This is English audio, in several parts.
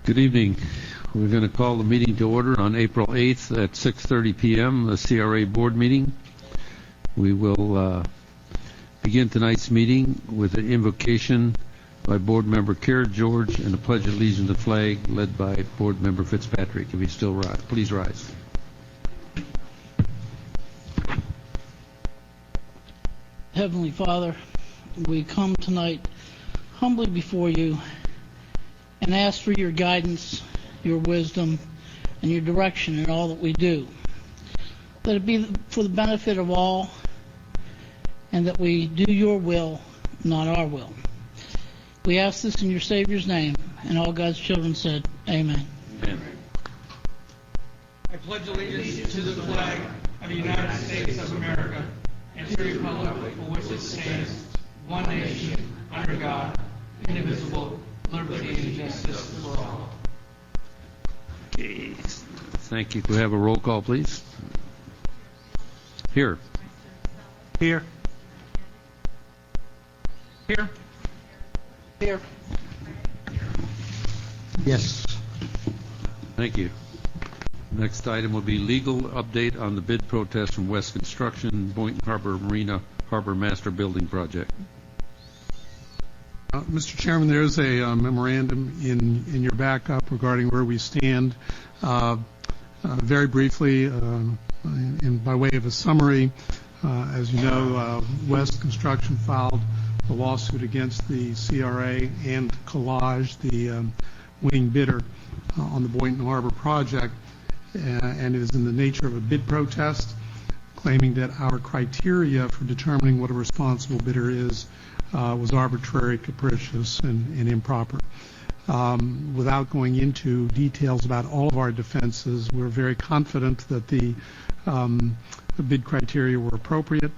Good evening. We're going to call the meeting to order on April 8th at 6:30 p.m., the CRA board meeting. We will begin tonight's meeting with an invocation by Board Member Kara George and a pledge of allegiance to the flag led by Board Member Fitzpatrick. If you still rise, please rise. Heavenly Father, we come tonight humbly before you and ask for your guidance, your wisdom, and your direction in all that we do. Let it be for the benefit of all, and that we do your will, not our will. We ask this in your Savior's name, and all God's children said, Amen. Amen. I pledge allegiance to the flag of the United States of America and to the republic for which it stands, one nation, under God, indivisible, liberty and justice for all. Okay. Thank you. Could we have a roll call, please? Here. Here. Here. Here. Yes. Thank you. Next item will be legal update on the bid protest from West Construction, Boynton Harbor Marina Harbor Master Building Project. Mr. Chairman, there is a memorandum in your backup regarding where we stand. Very briefly, by way of a summary, as you know, West Construction filed a lawsuit against the CRA and Collage, the winning bidder on the Boynton Harbor project, and it is in the nature of a bid protest, claiming that our criteria for determining what a responsible bidder is was arbitrary, capricious, and improper. Without going into details about all of our defenses, we're very confident that the bid criteria were appropriate,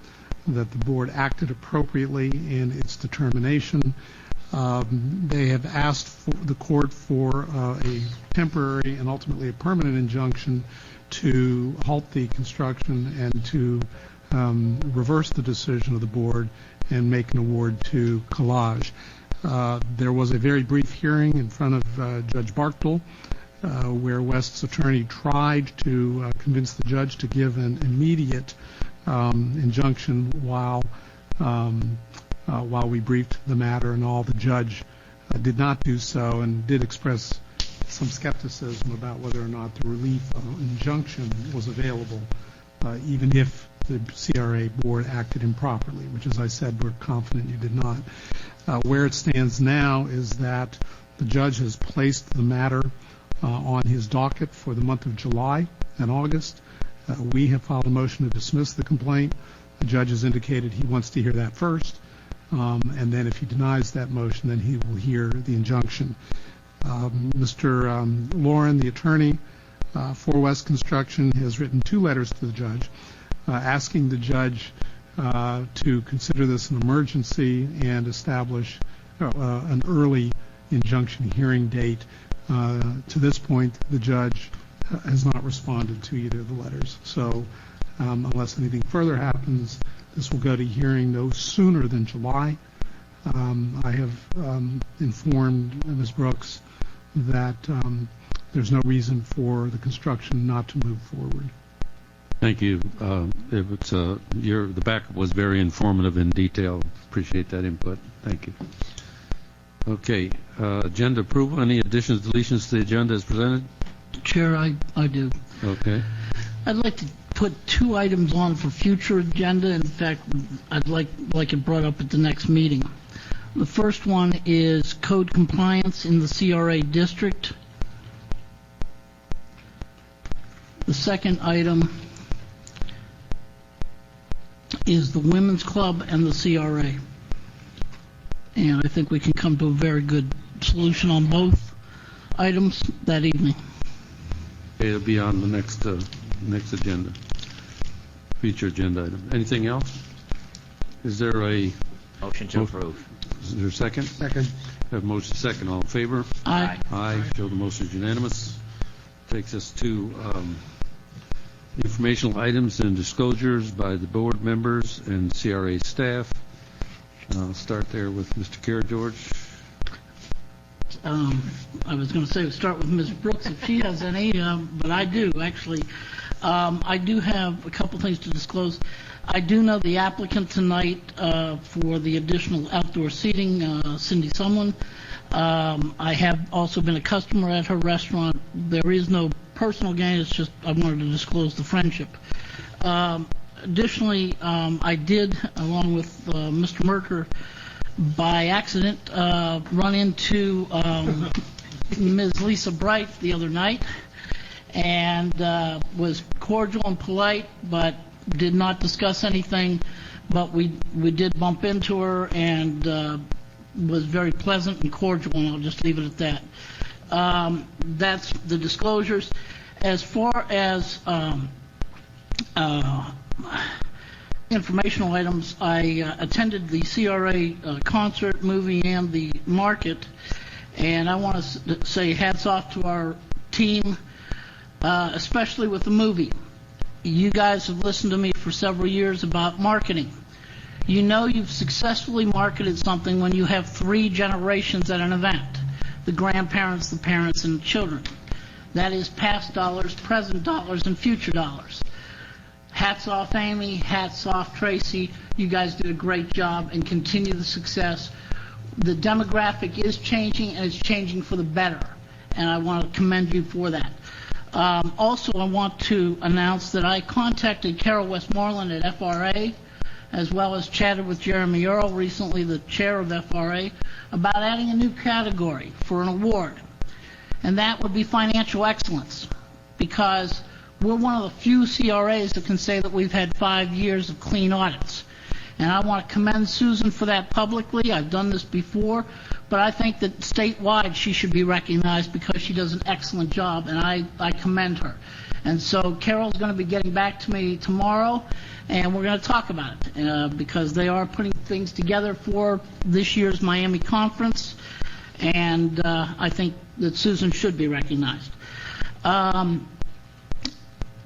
that the board acted appropriately in its determination. They have asked the court for a temporary and ultimately a permanent injunction to halt the construction and to reverse the decision of the board and make an award to Collage. There was a very brief hearing in front of Judge Barkdale where West's attorney tried to convince the judge to give an immediate injunction while we briefed the matter and all. The judge did not do so and did express some skepticism about whether or not the relief injunction was available, even if the CRA board acted improperly, which, as I said, we're confident you did not. Where it stands now is that the judge has placed the matter on his docket for the month of July and August. We have filed a motion to dismiss the complaint. The judge has indicated he wants to hear that first, and then if he denies that motion, then he will hear the injunction. Mr. Lauren, the attorney for West Construction, has written 2 letters to the judge asking the judge to consider this an emergency and establish an early injunction hearing date. To this point, the judge has not responded to either of the letters. So unless anything further happens, this will go to hearing no sooner than July. I have informed Ms. Brooks that there's no reason for the construction not to move forward. Thank you. The backup was very informative and detailed. Appreciate that input. Thank you. Okay. Agenda approval. Any additions, deletions to the agenda as presented? Chair, I do. Okay. I'd like to put 2 items on for future agenda. In fact, I'd like it brought up at the next meeting. The first one is code compliance in the CRA district. The second item is the Women's Club and the CRA. And I think we can come to a very good solution on both items that evening. Okay, it'll be on the next agenda, future agenda item. Anything else? Is there a motion to approve? Is there a second? Second. Have motion second. All in favor? Aye. Aye. Show the motion is unanimous. Takes us to informational items and disclosures by the board members and CRA staff. I'll start there with Mr. Kara George. I was going to say, start with Ms. Brooks if she has any, but I do, actually. I do have a couple things to disclose. I do know the applicant tonight for the additional outdoor seating, Cindy Sumlin. I have also been a customer at her restaurant. There is no personal gain, it's just I wanted to disclose the friendship. Additionally, I did, along with Mr. Merker, by accident, run into Ms. Lisa Bright the other night, and was cordial and polite, but did not discuss anything. But we did bump into her, and was very pleasant and cordial, and I'll just leave it at that. That's the disclosures. As far as informational items, I attended the CRA concert, movie, and the market, and I want to say hats off to our team, especially with the movie. You guys have listened to me for several years about marketing. You know you've successfully marketed something when you have 3 generations at an event: the grandparents, the parents, and the children. That is past dollars, present dollars, and future dollars. Hats off Amy, hats off Tracy. You guys did a great job, and continue the success. The demographic is changing, and it's changing for the better, and I want to commend you for that. Also, I want to announce that I contacted Carol Westmoreland at FRA, as well as chatted with Jeremy Earle, recently the chair of FRA, about adding a new category for an award, and that would be financial excellence, because we're one of the few CRAs that can say that we've had 5 years of clean audits. And I want to commend Susan for that publicly. I've done this before, but I think that statewide she should be recognized because she does an excellent job, and I commend her. And so Carol's going to be getting back to me tomorrow, and we're going to talk about it because they are putting things together for this year's Miami conference, and I think that Susan should be recognized.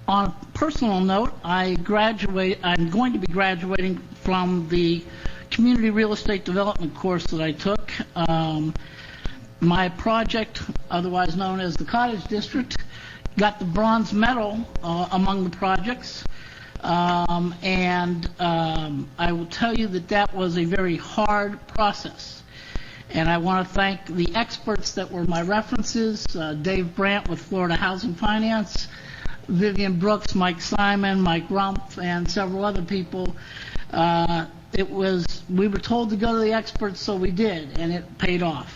On a personal note, I'm going to be graduating from the community real estate development course that I took. My project, otherwise known as the Cottage District, got the bronze medal among the projects. And I will tell you that that was a very hard process. And I want to thank the experts that were my references, Dave Brandt with Florida Housing Finance, Vivian Brooks, Mike Simon, Mike Rumpf, and several other people. We were told to go to the experts, so we did, and it paid off.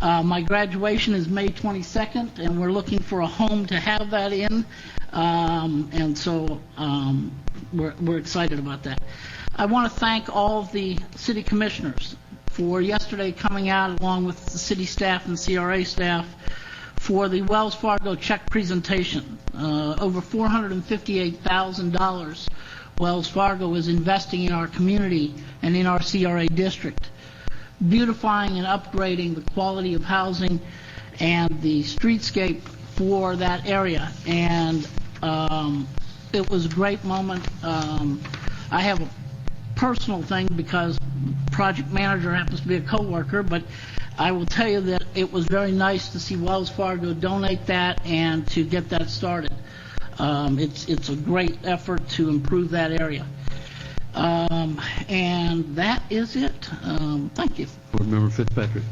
My graduation is May 22nd, and we're looking for a home to have that in, and so we're excited about that. I want to thank all of the city commissioners for yesterday coming out, along with the city staff and CRA staff, for the Wells Fargo check presentation. Over $458,000 Wells Fargo is investing in our community and in our CRA district, beautifying and upgrading the quality of housing and the streetscape for that area. And it was a great moment. I have a personal thing because project manager happens to be a coworker, but I will tell you that it was very nice to see Wells Fargo donate that and to get that started. It's a great effort to improve that area. And that is it. Thank you. Board Member Fitzpatrick.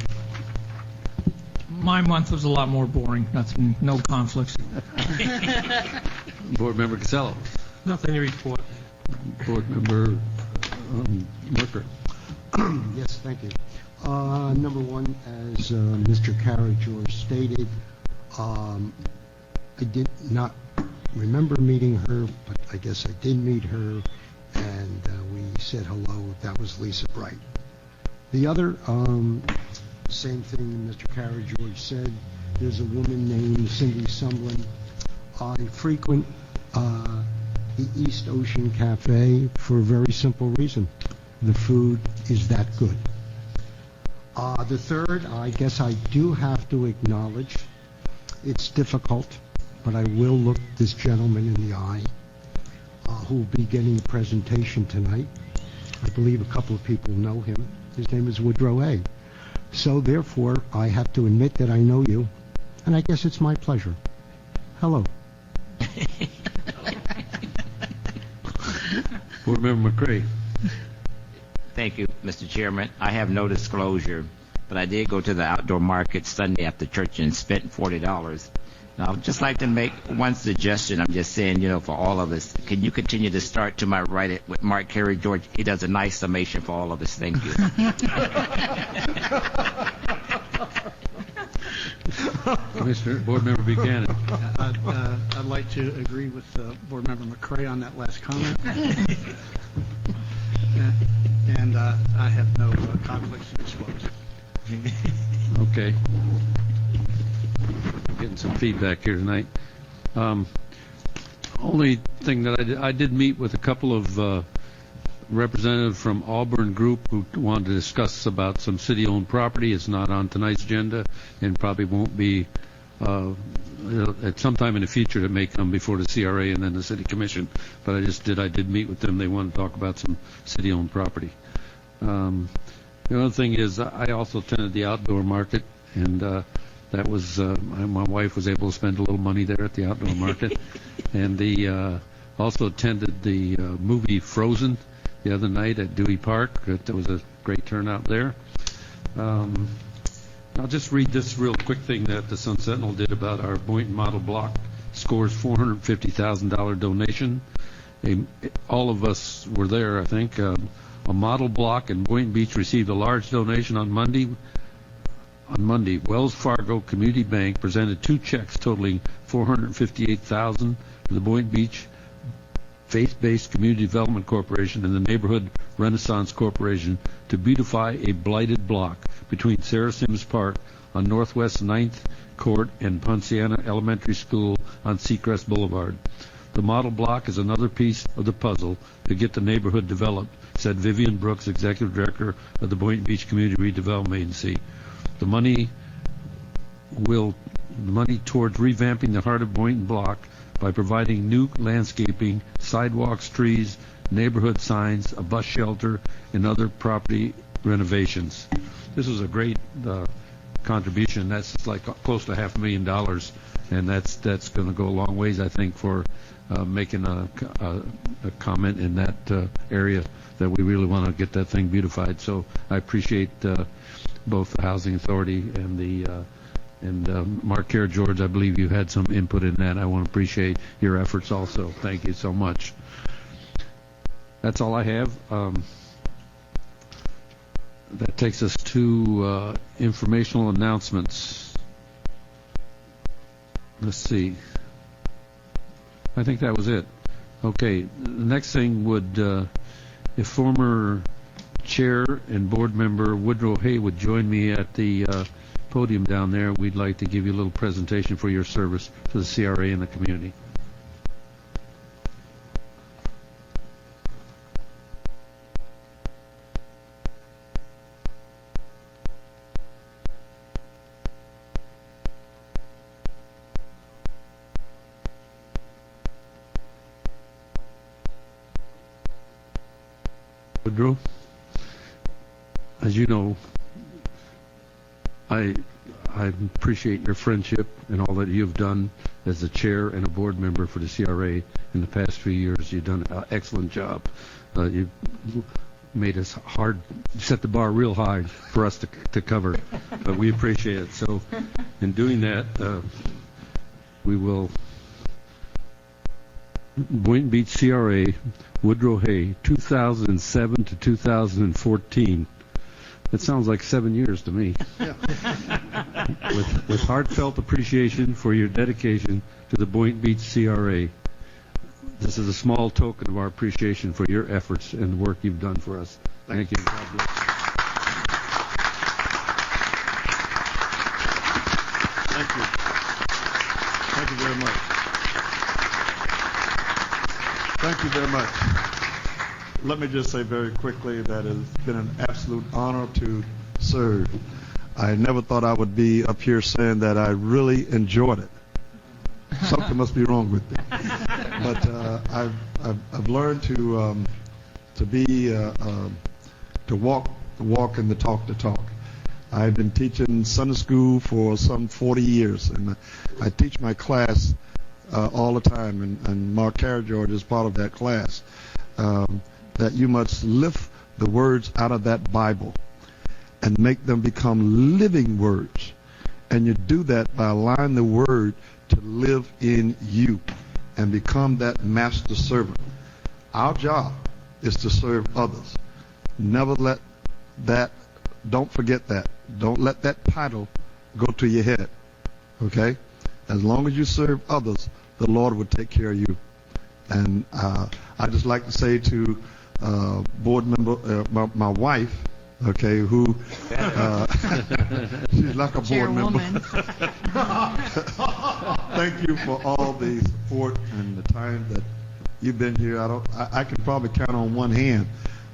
My month was a lot more boring. No conflicts. Board Member Casello. Nothing to report. Board Member Merker. Yes, thank you. Number one, as Mr. Carrigeorge stated, I did not remember meeting her, but I guess I did meet her, and we said hello. That was Lisa Bright. The other, same thing Mr. Carrigeorge said, there's a woman named Cindy Sumlin. I frequent the East Ocean Cafe for a very simple reason. The food is that good. The third, I guess I do have to acknowledge, it's difficult, but I will look this gentleman in the eye who will be getting a presentation tonight. I believe a couple of people know him. His name is Woodrow A. So therefore, I have to admit that I know you, and I guess it's my pleasure. Hello. Board Member McCray. Thank you, Mr. Chairman. I have no disclosure, but I did go to the outdoor market Sunday after church and spent $40. Now, I'd just like to make one suggestion. I'm just saying, for all of us, can you continue to start to my right with Mark Carey George? He does a nice summation for all of us. Thank you. Commissioner, Board Member Buchanan. I'd like to agree with Board Member McCray on that last comment. And I have no conflicts to disclose. Okay. Getting some feedback here tonight. Only thing that I did meet with a couple of representatives from Auburn Group who wanted to discuss about some city-owned property. It's not on tonight's agenda and probably won't be at some time in the future. It may come before the CRA and then the City Commission. But I did meet with them. They wanted to talk about some city-owned property. The other thing is I also attended the outdoor market, and that was my wife was able to spend a little money there at the outdoor market, and also attended the movie Frozen the other night at Dewey Park. There was a great turnout there. I'll just read this real quick thing that the Sun Sentinel did about our Boynton model block. Scores $450,000 donation. All of us were there, I think. A model block in Boynton Beach received a large donation on Monday. Wells Fargo Community Bank presented 2 checks totaling $458,000 to the Boynton Beach Faith-Based Community Development Corporation and the Neighborhood Renaissance Corporation to beautify a blighted block between Sarah Sims Park on Northwest 9th Court and Ponciana Elementary School on Seacrest Boulevard. The model block is another piece of the puzzle to get the neighborhood developed, said Vivian Brooks, Executive Director of the Boynton Beach Community Redevelopment Agency. The money towards revamping the heart of Boynton block by providing new landscaping, sidewalks, trees, neighborhood signs, a bus shelter, and other property renovations. This was a great contribution. That's like close to $500,000, and that's going to go a long ways, I think, for making a comment in that area that we really want to get that thing beautified. So I appreciate both the Housing Authority and Mark Kerr George. I believe you had some input in that. I want to appreciate your efforts also. Thank you so much. That's all I have. That takes us to informational announcements. Let's see. I think that was it. Okay. The next thing would, if former Chair and Board Member Woodrow Hay would join me at the podium down there, we'd like to give you a little presentation for your service to the CRA and the community. Woodrow, as you know, I appreciate your friendship and all that you've done as a chair and a board member for the CRA in the past few years. You've done an excellent job. You made us hard, set the bar real high for us to cover, but we appreciate it. So in doing that, we will Boynton Beach CRA, Woodrow Hay, 2007 to 2014. That sounds like 7 years to me. Yeah. with heartfelt appreciation for your dedication to the Boynton Beach CRA. This is a small token of our appreciation for your efforts and the work you've done for us. Thank you. God bless. Thank you. Thank you very much. Thank you very much. Let me just say very quickly that it's been an absolute honor to serve. I never thought I would be up here saying that I really enjoyed it. Something must be wrong with me. But I've learned to walk the walk and the talk the talk. I've been teaching Sunday school for some 40 years, and I teach my class all the time, and Mark Carrigeorge is part of that class, that you must lift the words out of that Bible and make them become living words. And you do that by allowing the word to live in you and become that master servant. Our job is to serve others. Never let that, don't forget that. Don't let that title go to your head. Okay? As long as you serve others, the Lord will take care of you. And I just like to say to board member, my wife, okay, who she's like a board member. Thank you for all the support and the time that you've been here. I can probably count on one hand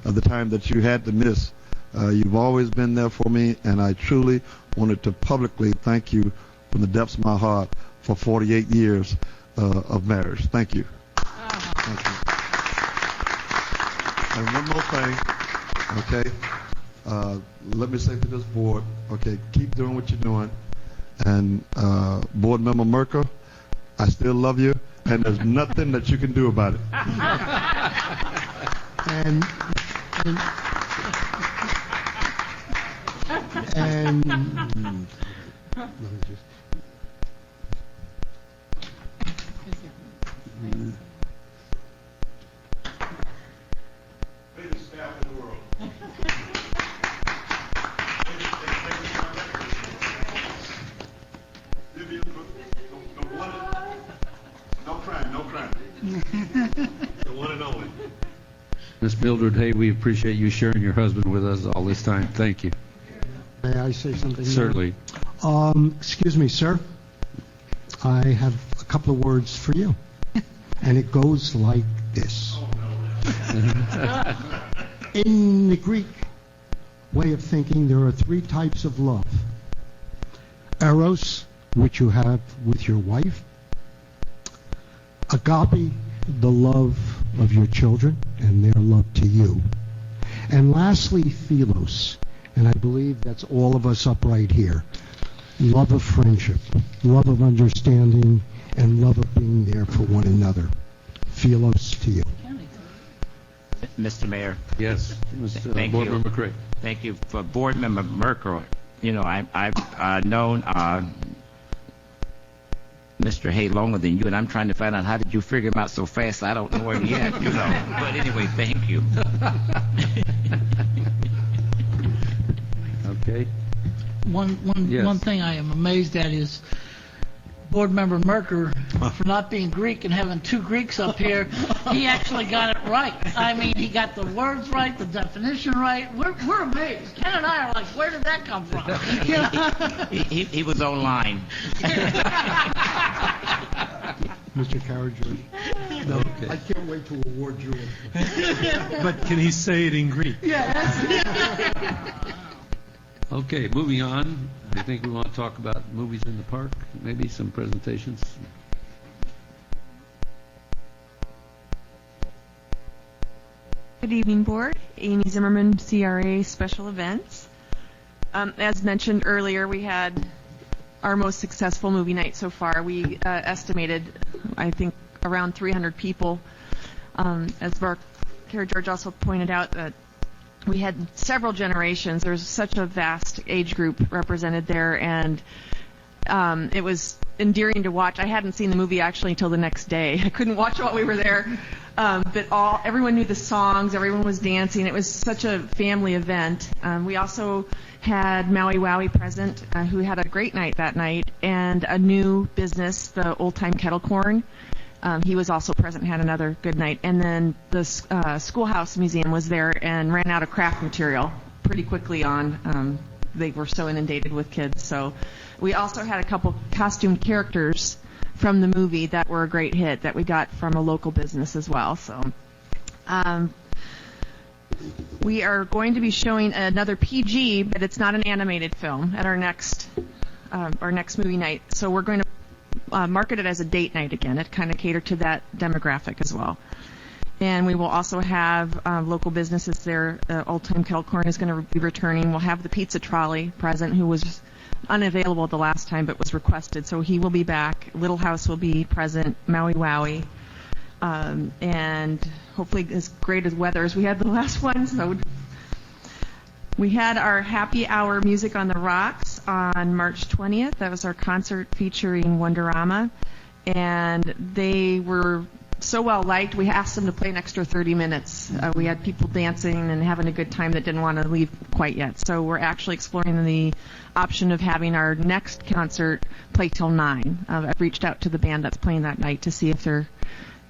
of the time that you had to miss. You've always been there for me, and I truly wanted to publicly thank you from the depths of my heart for 48 years of marriage. Thank you. Thank you. And one more thing, okay? Let me say to this board, okay, keep doing what you're doing. And board member Merker, I still love you, and there's nothing that you can do about it. And let me just. Biggest staff in the world. No crime, no crime. The one and only. Miss Mildred, hey, we appreciate you sharing your husband with us all this time. Thank you. May I say something? Certainly. Excuse me, sir. I have a couple of words for you. And it goes like this. In the Greek way of thinking, there are three types of love. Eros, which you have with your wife. Agape, the love of your children and their love to you. And lastly, Philos. And I believe that's all of us up right here. Love of friendship, love of understanding, and love of being there for one another. Philos to you. Mr. Mayor. Yes, Mr. Thank Board you. Member Craig. Thank you. For Board Member Merkel, you know, I've known Mr. Hay longer than you, and I'm trying to find out how did you figure him out so fast. I don't know him yet, you know. But anyway, thank you. Okay. Yes. One thing I am amazed at is Board Member Merker, for not being Greek and having two Greeks up here, he actually got it right. I mean, he got the words right, the definition right. We're amazed. Ken and I are like, where did that come from? You know? He was online. Mr. Carrigeorge. No, Okay. I can't wait to award you. But can he say it in Greek? Okay, moving on. I think we want to talk about movies in the park, maybe some presentations. Good evening, Board. Amy Zimmerman, CRA Special Events. As mentioned earlier, we had our most successful movie night so far. We estimated, I think, around 300 people. As Mark Carrigeorge also pointed out, that we had several generations. There's such a vast age group represented there, and it was endearing to watch. I hadn't seen the movie actually until the next day. I couldn't watch while we were there, but everyone knew the songs. Everyone was dancing. It was such a family event. We also had Maui Wowie present, who had a great night that night, and a new business, the Old Time Kettle Corn. He was also present and had another good night. And then the Schoolhouse Museum was there and ran out of craft material pretty quickly on. They were so inundated with kids. So we also had a couple costume characters from the movie that were a great hit that we got from a local business as well. So we are going to be showing another PG, but it's not an animated film, at our next movie night. So we're going to market it as a date night again. It kind of catered to that demographic as well. And we will also have local businesses there. Old Time Kettle Corn is going to be returning. We'll have the pizza trolley present, who was unavailable the last time but was requested. So he will be back. Little House will be present. Maui Wowie. And hopefully as great as weather as we had the last one. So we had our happy hour Music on the Rocks on March 20th. That was our concert featuring Wonderama. And they were so well liked, we asked them to play an extra 30 minutes. We had people dancing and having a good time that didn't want to leave quite yet. So we're actually exploring the option of having our next concert play till 9. I've reached out to the band that's playing that night to see if they're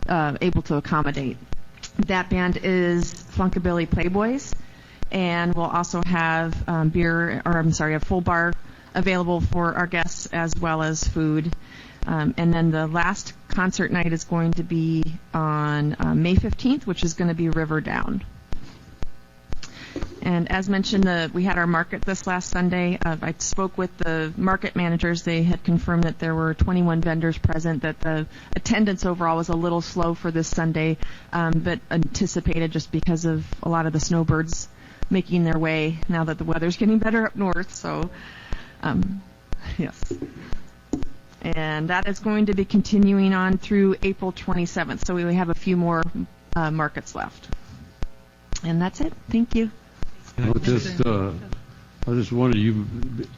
able to accommodate. That band is Funkabilly Playboys, and we'll also have a full bar available for our guests as well as food. And then the last concert night is going to be on May 15th, which is going to be River Down. And as mentioned, we had our market this last Sunday. I spoke with the market managers. They had confirmed that there were 21 vendors present, that the attendance overall was a little slow for this Sunday, but anticipated just because of a lot of the snowbirds making their way now that the weather's getting better up north. So, yes. And that is going to be continuing on through April 27th. So we have a few more markets left. And that's it. Thank you. I just wanted you,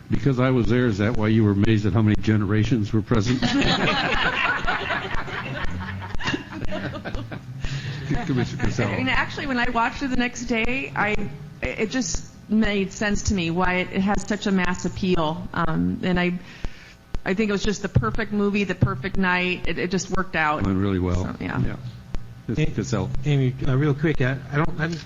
because I was there, is that why you were amazed at how many generations were present? Commissioner Casella. I mean, actually, when I watched it the next day, it just made sense to me why it has such a mass appeal. And I think it was just the perfect movie, the perfect night. It just worked out. Went really well. So, yeah. Casella. Amy, real quick, I didn't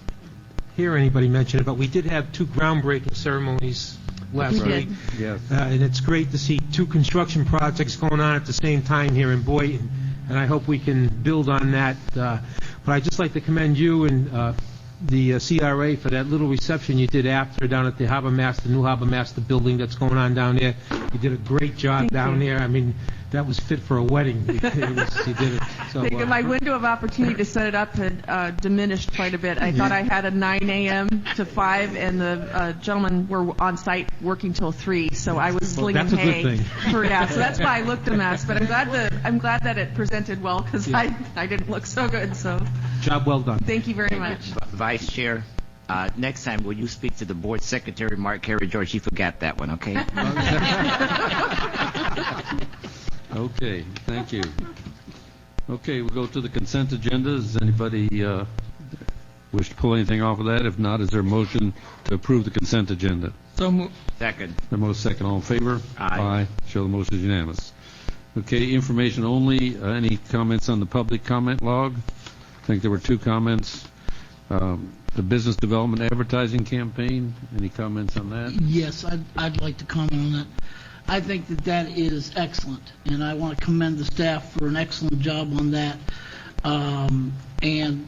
hear anybody mention it, but we did have 2 groundbreaking ceremonies last We week. did. Yes. And it's great to see 2 construction projects going on at the same time here in Boynton, and I hope we can build on that. But I'd just like to commend you and the CRA for that little reception you did after down at the new Harbor Master building that's going on down there. You did a great job down there. I mean, that was fit for a wedding. You did it. So, My window of opportunity to set it up had diminished quite a bit. I thought I had a 9 a.m. to 5, and the gentlemen were on site working till 3, so I was slinging that's a hay. good thing. So that's why I looked a mess. But I'm glad that it presented well, because I didn't look so good. So job well done. thank you very much. Vice Chair, next time, will you speak to the board secretary, Mark Carey George? He forgot that one, okay? Okay, thank you. Okay, we'll go to the consent agenda. Does anybody wish to pull anything off of that? If not, is there a motion to approve the consent agenda? So moved. Second. The most second, all in favor? Aye. Show the motion is unanimous. Okay, information only. Any comments on the public comment log? I think there were 2 comments. The business development advertising campaign. Any comments on that? Yes, I'd like to comment on that. I think that is excellent, and I want to commend the staff for an excellent job on that. And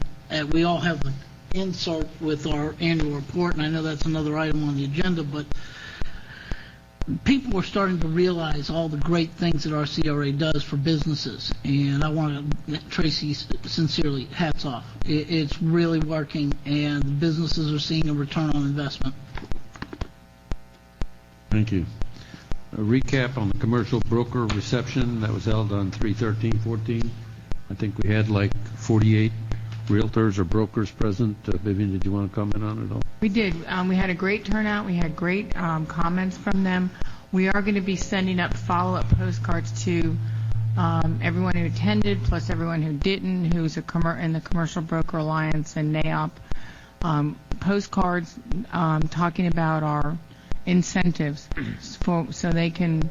we all have an insert with our annual report, and I know that's another item on the agenda, but people are starting to realize all the great things that our CRA does for businesses, and I want to, Tracy, sincerely, hats off. It's really working, and the businesses are seeing a return on investment. Thank you. A recap on the commercial broker reception that was held on 3/13/14. I think we had like 48 realtors or brokers present. Vivian, did you want to comment on it at all? We did. We had a great turnout. We had great comments from them. We are going to be sending up follow-up postcards to everyone who attended, plus everyone who didn't, who's in the Commercial Broker Alliance and NAOP. Postcards talking about our incentives so they can,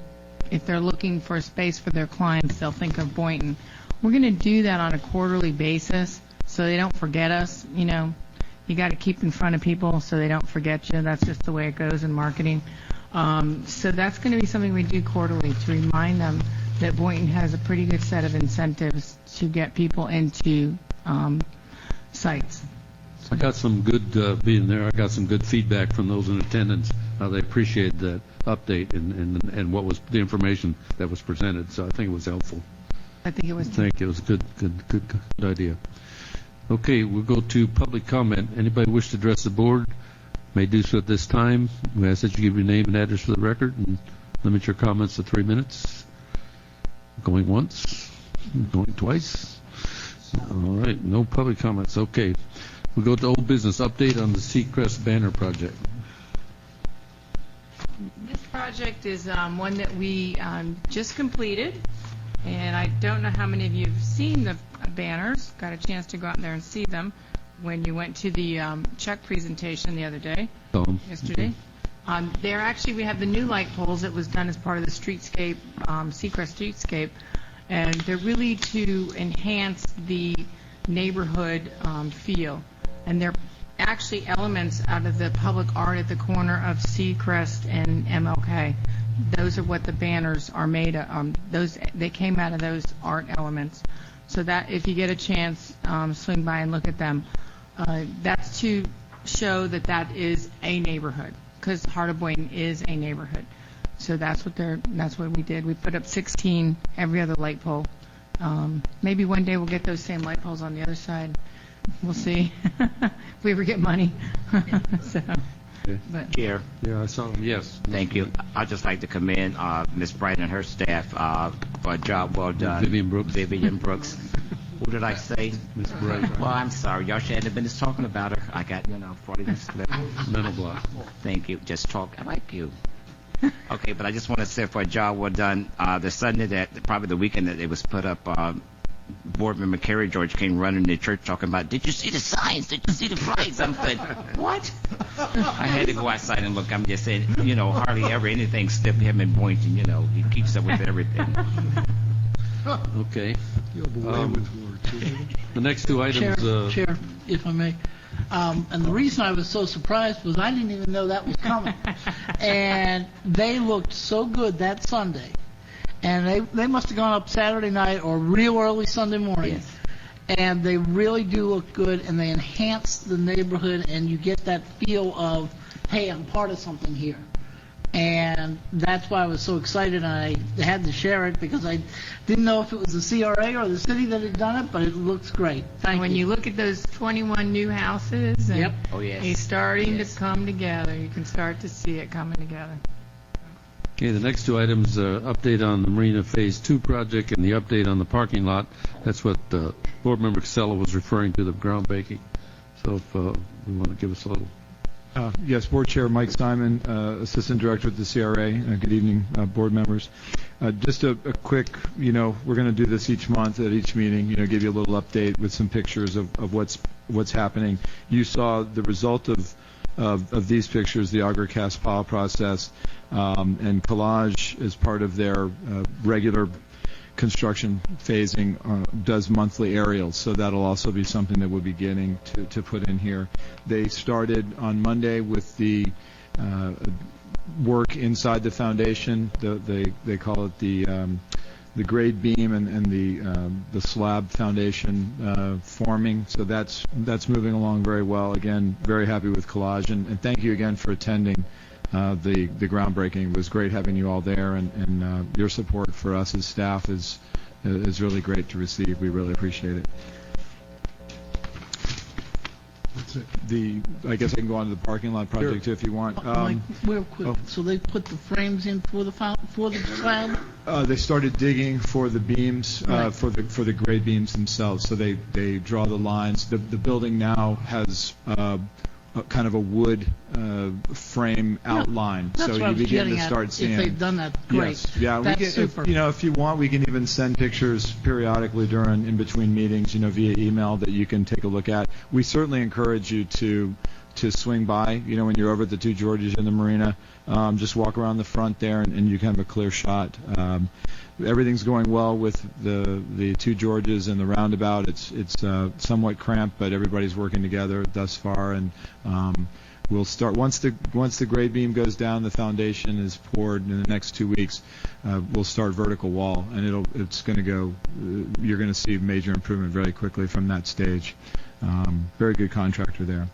if they're looking for a space for their clients, they'll think of Boynton. We're going to do that on a quarterly basis so they don't forget us. You know, you got to keep in front of people so they don't forget you. That's just the way it goes in marketing. So that's going to be something we do quarterly to remind them that Boynton has a pretty good set of incentives to get people into sites. I got some good, being there, I got some good feedback from those in attendance. They appreciated that update and what was the information that was presented. So I think it was helpful. I think it was. Thank you. It was a good idea. Okay, we'll go to public comment. Anybody wish to address the board may do so at this time. We ask that you give your name and address for the record and limit your comments to 3 minutes. Going once, going twice. All right, no public comments. Okay, we'll go to old business update on the Seacrest banner project. This project is one that we just completed, and I don't know how many of you have seen the banners, got a chance to go out there and see them when you went to the check presentation the other day, yesterday. There actually, we have the new light poles that was done as part of the streetscape, Seacrest streetscape, and they're really to enhance the neighborhood feel. And they're actually elements out of the public art at the corner of Seacrest and MLK. Those are what the banners are made of. They came out of those art elements. So that if you get a chance, swing by and look at them. That's to show that that is a neighborhood, because Heart of Boynton is a neighborhood. So that's what we did. We put up 16 every other light pole. Maybe one day we'll get those same light poles on the other side. We'll see if we ever get money. But Chair. Yeah, I saw them. Yes. Thank you. I'd just like to commend Ms. Bright and her staff for a job well done. Vivian Brooks. What did I say? Ms. Bright. Well, I'm sorry. Y'all should have been just talking about her. I got, 40 minutes left. Mental block. Thank you. Just talk. I like you. Okay, but I just want to say for a job well done. The Sunday probably the weekend that it was put up, Board Member Carrie George came running to church talking about, did you see the signs? Did you see the flags? I'm like, what? I had to go outside and look. I'm just saying, hardly ever anything stiff him in Boynton. He keeps up with everything. Okay. The next two items. Chair, if I may. And the reason I was so surprised was I didn't even know that was coming. And they looked so good that Sunday. And they must have gone up Saturday night or real early Sunday morning. Yes. And they really do look good, and they enhance the neighborhood, and you get that feel of, hey, I'm part of something here. And that's why I was so excited, and I had to share it because I didn't know if it was the CRA or the city that had done it, but it looks great. Thank when you look at those 21 new houses, and Yep. Oh, yes. it's starting to come together. You can start to see it coming together. Okay, the next two items, update on the Marina Phase 2 project and the update on the parking lot. That's what Board Member Casella was referring to, the groundbreaking. So if we want to give us a little. Yes, Board Chair Mike Simon, Assistant Director at the CRA. Good evening, board members. Just a quick, we're going to do this each month at each meeting, give you a little update with some pictures of what's happening. You saw the result of these pictures, the auger-cast pile process, and collage as part of their regular construction phasing does monthly aerials, so that'll also be something that we'll be getting to put in here. They started on Monday with the work inside the foundation. They call it the grade beam and the slab foundation forming. So that's moving along very well. Again, very happy with collage, and thank you again for attending. The groundbreaking. It was great having you all there, and your support for us as staff is really great to receive. We really appreciate it. That's it. I guess I can go on to the parking lot project too, if you want. Mike, real quick. So they put the frames in for the slab? They started digging for the beams, Right. for the grade beams themselves. So they draw the lines. The building now has kind of a wood frame outline. That's So what I you was begin getting to at. start seeing. If they've done that, great. Yes. Yeah, That's we can, super. if you want, we can even send pictures periodically in between meetings, via email that you can take a look at. We certainly encourage you to swing by, when you're over at the Two Georges in the marina. Just walk around the front there, and you can have a clear shot. Everything's going well with the Two Georges and the roundabout. It's somewhat cramped, but everybody's working together thus far, and we'll start once the grade beam goes down, the foundation is poured in the next 2 weeks. We'll start vertical wall, and it's going to go. You're going to see major improvement very quickly from that stage. Very good contractor there.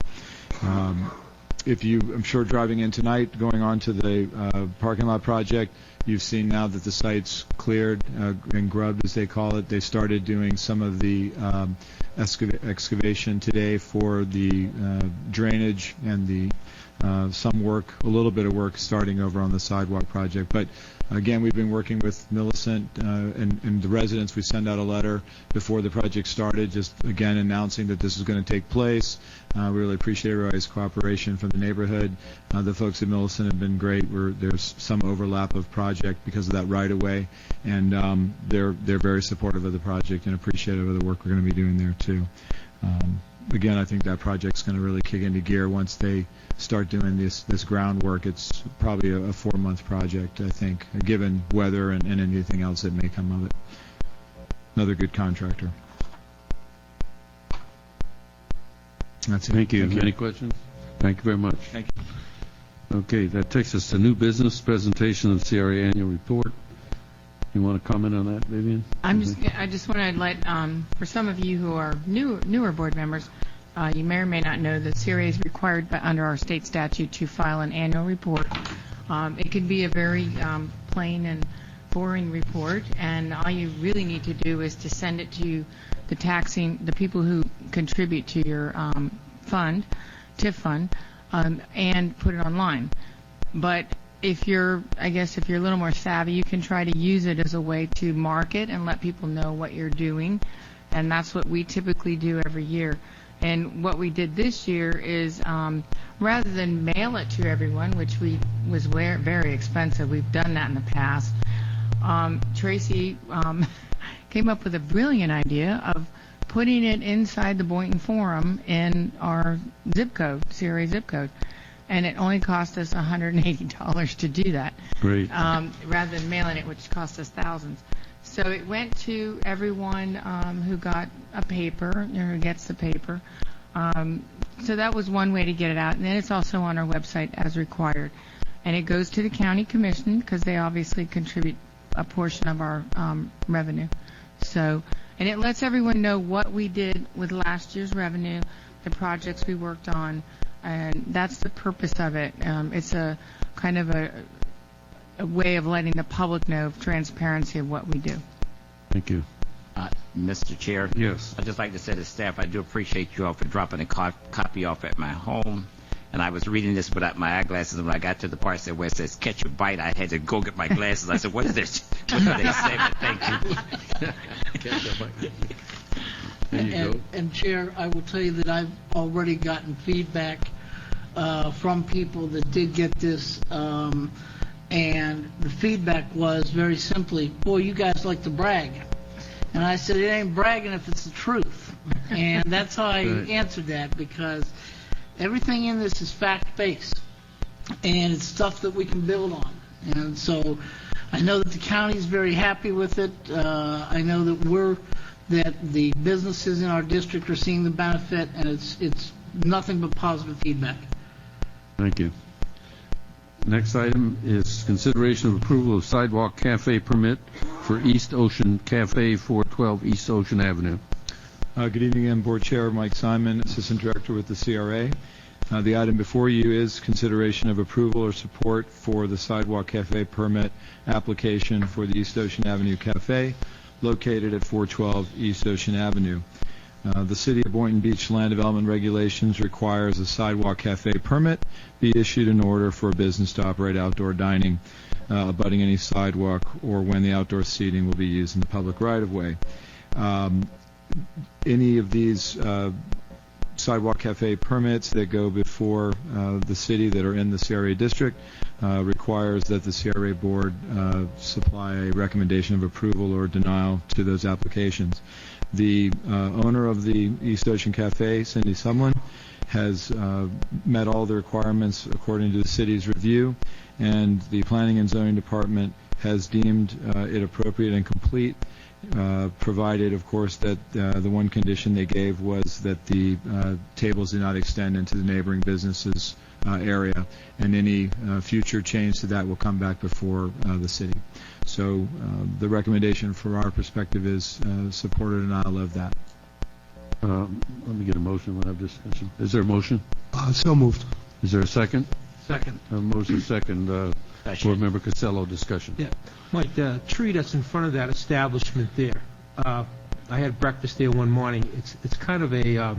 if you, I'm sure driving in tonight, going on to the parking lot project, you've seen now that the site's cleared and grubbed, as they call it. They started doing some of the excavation today for the drainage and the some work, a little bit of work starting over on the sidewalk project. But again, we've been working with Millicent and the residents. We sent out a letter before the project started, just again announcing that this is going to take place. We really appreciate everybody's cooperation from the neighborhood. The folks at Millicent have been great. There's some overlap of project because of that right of way, and they're very supportive of the project and appreciative of the work we're going to be doing there too. Again, I think that project's going to really kick into gear once they start doing this groundwork. It's probably a 4-month project, I think, given weather and anything else that may come of it. Another good contractor. That's it. Thank you. Any questions? Thank you very much. Thank you. Okay, that takes us to new business, presentation of CRA annual report. You want to comment on that, Vivian? I just want to let, for some of you who are newer board members, you may or may not know that CRA is required under our state statute to file an annual report. It can be a very plain and boring report, and all you really need to do is to send it to the people who contribute to your TIF fund, and put it online. But if you're a little more savvy, you can try to use it as a way to market and let people know what you're doing, and that's what we typically do every year. And what we did this year is, rather than mail it to everyone, which was very expensive, we've done that in the past, Tracy came up with a brilliant idea of putting it inside the Boynton Forum in our zip code, CRA zip code. And it only cost us $180 to do that. Great. Rather than mailing it, which cost us thousands. So it went to everyone who got a paper, or who gets the paper. So that was one way to get it out. And then it's also on our website as required. And it goes to the county commission because they obviously contribute a portion of our revenue. So, and it lets everyone know what we did with last year's revenue, the projects we worked on, and that's the purpose of it. It's a kind of a way of letting the public know of transparency of what we do. Thank you. Mr. Chair? Yes. I'd just like to say to staff, I do appreciate you all for dropping a copy off at my home. And I was reading this without my eyeglasses, and when I got to the part where it says catch a bite, I had to go get my glasses. I said, what is this? What do they say? But thank you. Catch a bite. There you go. And Chair, I will tell you that I've already gotten feedback from people that did get this, and the feedback was very simply, boy, you guys like to brag. And I said, it ain't bragging if it's the truth. And that's how I answered that, because everything in this is fact-based, and it's stuff that we can build on. And so I know that the county is very happy with it. I know that the businesses in our district are seeing the benefit, and it's nothing but positive feedback. Thank you. Next item is consideration of approval of sidewalk cafe permit for East Ocean Cafe, 412 East Ocean Avenue. Good evening, again, Board Chair Mike Simon, Assistant Director with the CRA. The item before you is consideration of approval or support for the sidewalk cafe permit application for the East Ocean Avenue Cafe, located at 412 East Ocean Avenue. The City of Boynton Beach Land Development Regulations requires a sidewalk cafe permit be issued in order for a business to operate outdoor dining abutting any sidewalk or when the outdoor seating will be used in the public right-of-way. Any of these sidewalk cafe permits that go before the city that are in the CRA district requires that the CRA board supply a recommendation of approval or denial to those applications. The owner of the East Ocean Cafe, Cindy Sumlin, has met all the requirements according to the city's review, and the Planning and Zoning Department has deemed it appropriate and complete, provided, of course, that the one condition they gave was that the tables do not extend into the neighboring businesses area, and any future change to that will come back before the city. So the recommendation from our perspective is support or denial of that. Let me get a motion. We'll have discussion. Is there a motion? So moved. Is there a second? Second. Motion second. Board Member Costello, discussion. Yeah, Mike, the tree that's in front of that establishment there, I had breakfast there one morning. It's kind of a,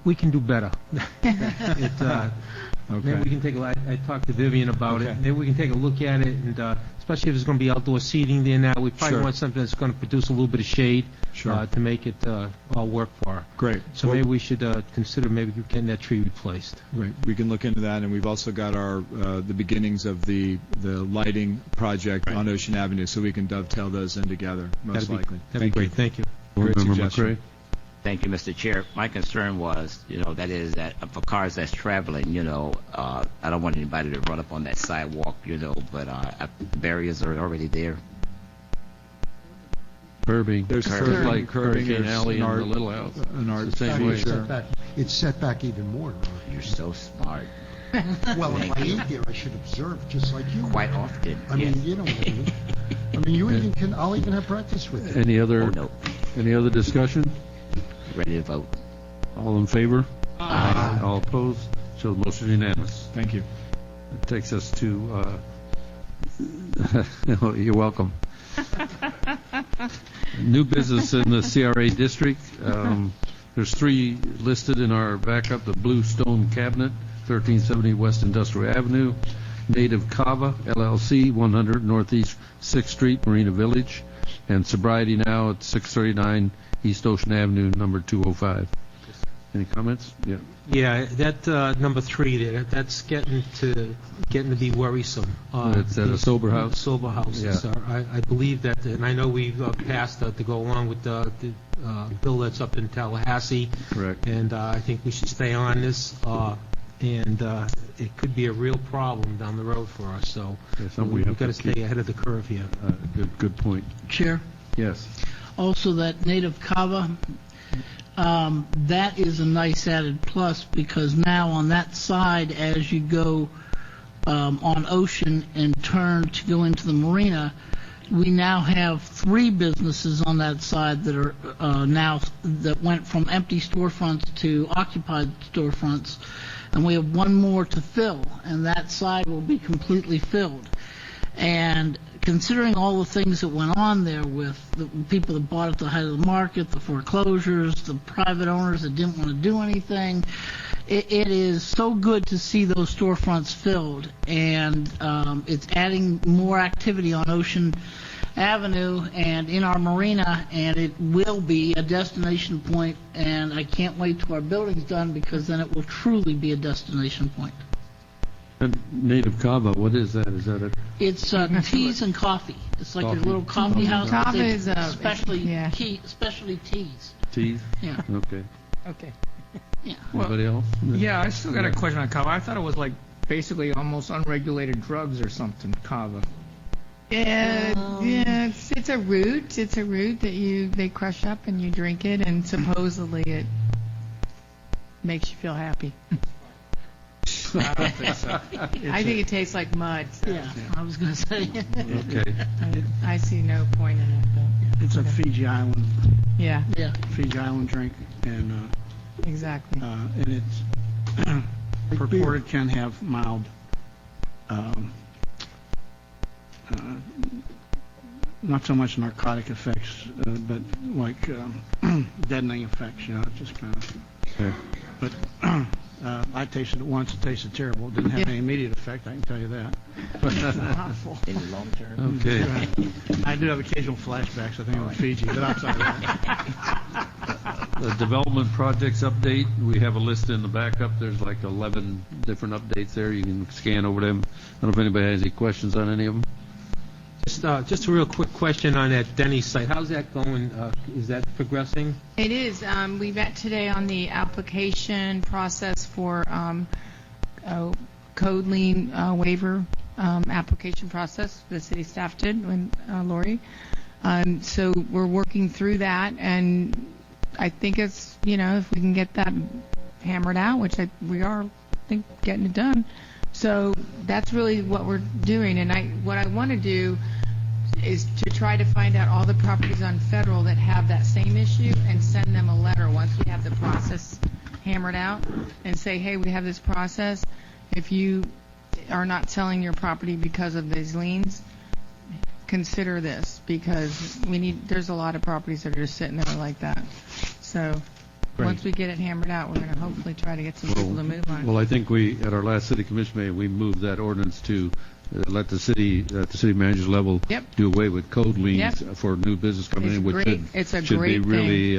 we can do better. Maybe we can take I talked to Vivian about it. Maybe we can take a look at it, and especially if there's going to be outdoor seating there now, we probably want something that's going to produce a little bit of shade to make it all work for her. Great. So maybe we should consider maybe getting that tree replaced. Right. We can look into that, and we've also got our the beginnings of the lighting project on Ocean Avenue, so we can dovetail those in together, most likely. That'd be great. Thank you. Board Great Member suggestion. McCray. Thank you, Mr. Chair. My concern was, that is that for cars that's traveling, I don't want anybody to run up on that sidewalk, but barriers are already there. Curbing. There's Just curbing, like Hurricane there's Alley an and art- the Little House. an art It's the same way. It's set back even more. You're so smart. Well, if I ain't there, I should observe, just like you. Quite often. I mean, you know what I mean. I mean, you even can. I'll even have practice with you. Any other? Oh, no. Any other discussion? Ready to vote. All in favor? Aye. All opposed? So the motion is unanimous. Thank you. That takes us to. You're welcome. New business in the CRA district. There's 3 listed in our backup: the Blue Stone Cabinet, 1370 West Industrial Avenue; Native Kava LLC, 100 Northeast 6th Street, Marina Village; and Sobriety Now at 639 East Ocean Avenue, number 205. Any comments? Yeah. Yeah, that number 3 there, that's getting to be worrisome. It's at a sober house? Sober houses. Yeah. I believe that, and I know we've passed to go along with the bill that's up in Tallahassee. Correct. And I think we should stay on this, and it could be a real problem down the road for us. So something we we've have got to to stay keep. ahead of the curve here. Good point. Chair, Yes. also that Native Kava, that is a nice added plus, because now on that side, as you go on Ocean and turn to go into the marina, we now have 3 businesses on that side that are now, that went from empty storefronts to occupied storefronts, and we have 1 more to fill, and that side will be completely filled. And considering all the things that went on there with the people that bought at the height of the market, the foreclosures, the private owners that didn't want to do anything, it is so good to see those storefronts filled, and it's adding more activity on Ocean Avenue and in our marina, and it will be a destination point, and I can't wait till our building's done, because then it will truly be a destination point. And Native Kava, what is that? Is that a It's teas and coffee. It's like Coffee. a little coffee house. Kava They- is specialty yeah. specialty teas. tea? Yeah. Okay. Okay. Yeah. Anybody else? Yeah, I still got a question on kava. I thought it was like basically almost unregulated drugs or something, kava. Yeah, it's a root. It's a root that they crush up and you drink it, and supposedly it makes you feel happy. I don't think so. I think it tastes like mud. So Yeah, I was going to say. Okay. I see no point in it, though. It's a Fiji Island Yeah, drink, and exactly. it's purported can have mild, not so much narcotic effects, but like deadening effects. It's just kind of. Okay. But I tasted it once. It tasted terrible. It didn't have any immediate effect, I can tell you that. In the long term. Okay. I do have occasional flashbacks, I think, on Fiji, but outside of that. The development projects update, we have a list in the backup. There's like 11 different updates there. You can scan over them. I don't know if anybody has any questions on any of them. Just a real quick question on that Denny site. How's that going? Is that progressing? It is. We met today on the application process for code lien waiver application process. The city staff did when Lori. So we're working through that, and I think it's, if we can get that hammered out, which we are, I think, getting it done. So that's really what we're doing, and what I want to do is to try to find out all the properties on Federal that have that same issue and send them a letter once we have the process hammered out and say, hey, we have this process. If you are not selling your property because of these liens, consider this, because there's a lot of properties that are just sitting there like that. So once we get it hammered out, we're going to hopefully try to get some people to move on it. Well, I think at our last city commission meeting, we moved that ordinance to let the city, at the city manager's level, do away with code liens for new business coming in, which should be really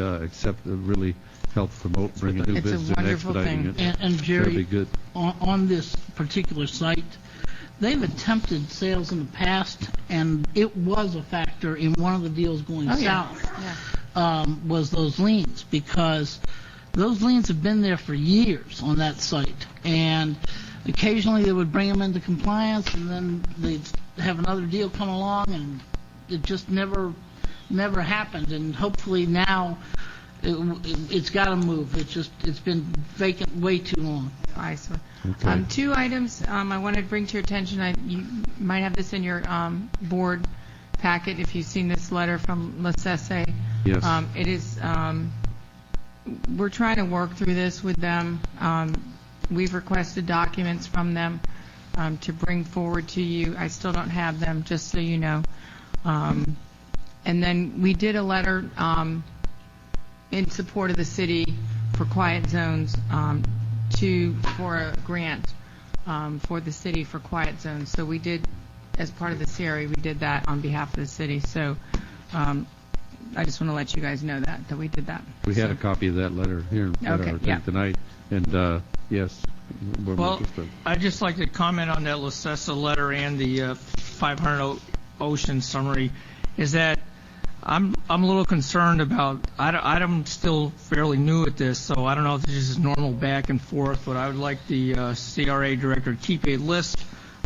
really help promote bringing new business and expediting it. And Jerry, that'd be good. On this particular site, they've attempted sales in the past, and it was a factor in one of the deals going south. Was those liens, because those liens have been there for years on that site, and occasionally they would bring them into compliance, and then they'd have another deal come along, and it just never happened. And hopefully now it's got to move. It's been vacant way too long. I see. Okay. 2 items I wanted to bring to your attention. You might have this in your board packet if you've seen this letter from La Cesse. Yes. It is. We're trying to work through this with them. We've requested documents from them to bring forward to you. I still don't have them, just so you know. And then we did a letter in support of the city for quiet zones for a grant for the city for quiet zones. So we did, as part of the CRA, we did that on behalf of the city. So I just want to let you guys know that we did that. We had a copy of that letter here tonight, and yes. Well, I'd just like to comment on that La Cesse letter and the 500 Ocean summary. Is that I'm a little concerned about. I'm still fairly new at this, so I don't know if this is normal back and forth. But I would like the CRA director to keep a list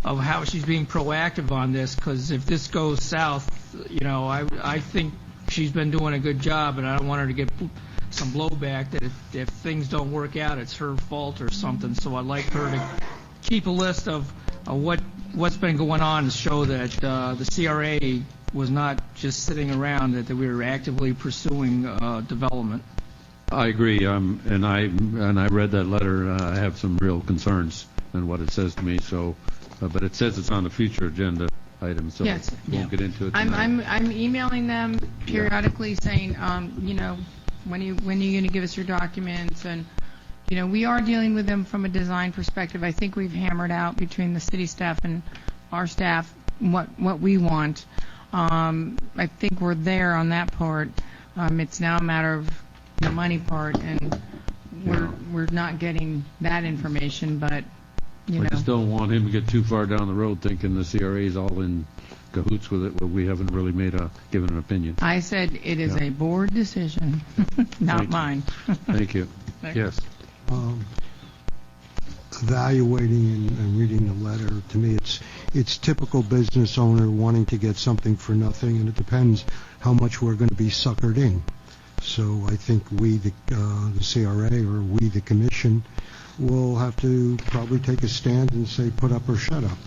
of how she's being proactive on this, because if this goes south, I think she's been doing a good job, and I don't want her to get some blowback that if things don't work out, it's her fault or something. So I'd like her to keep a list of what's been going on to show that the CRA was not just sitting around, that we were actively pursuing development. I agree, and I read that letter. I have some real concerns in what it says to me. So, but it says it's on the future agenda item, so we won't get into it tonight. I'm emailing them periodically saying, when are you going to give us your documents? And we are dealing with them from a design perspective. I think we've hammered out between the city staff and our staff what we want. I think we're there on that part. It's now a matter of the money part, and we're not getting that information. But I just don't want him to get too far down the road thinking the CRA is all in cahoots with it, but we haven't really given an opinion. I said it is a board decision, not mine. Thank you. Yes. Evaluating and reading the letter, to me, it's typical business owner wanting to get something for nothing, and it depends how much we're going to be suckered in. So I think we, the CRA, or we, the commission, will have to probably take a stand and say, put up or shut up.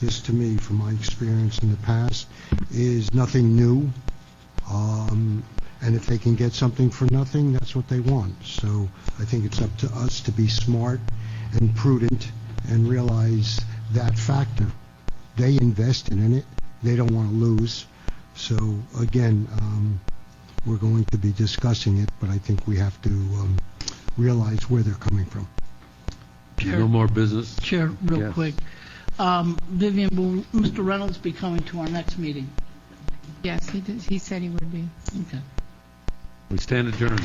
This, to me, from my experience in the past, is nothing new. And if they can get something for nothing, that's what they want. So I think it's up to us to be smart and prudent and realize that factor. They invested in it. They don't want to lose. So, again, we're going to be discussing it, but I think we have to realize where they're coming from. Chair, no more business? Chair, real quick. Vivian, will Mr. Reynolds be coming to our next meeting? Yes, he said he would be. Okay. We stand adjourned.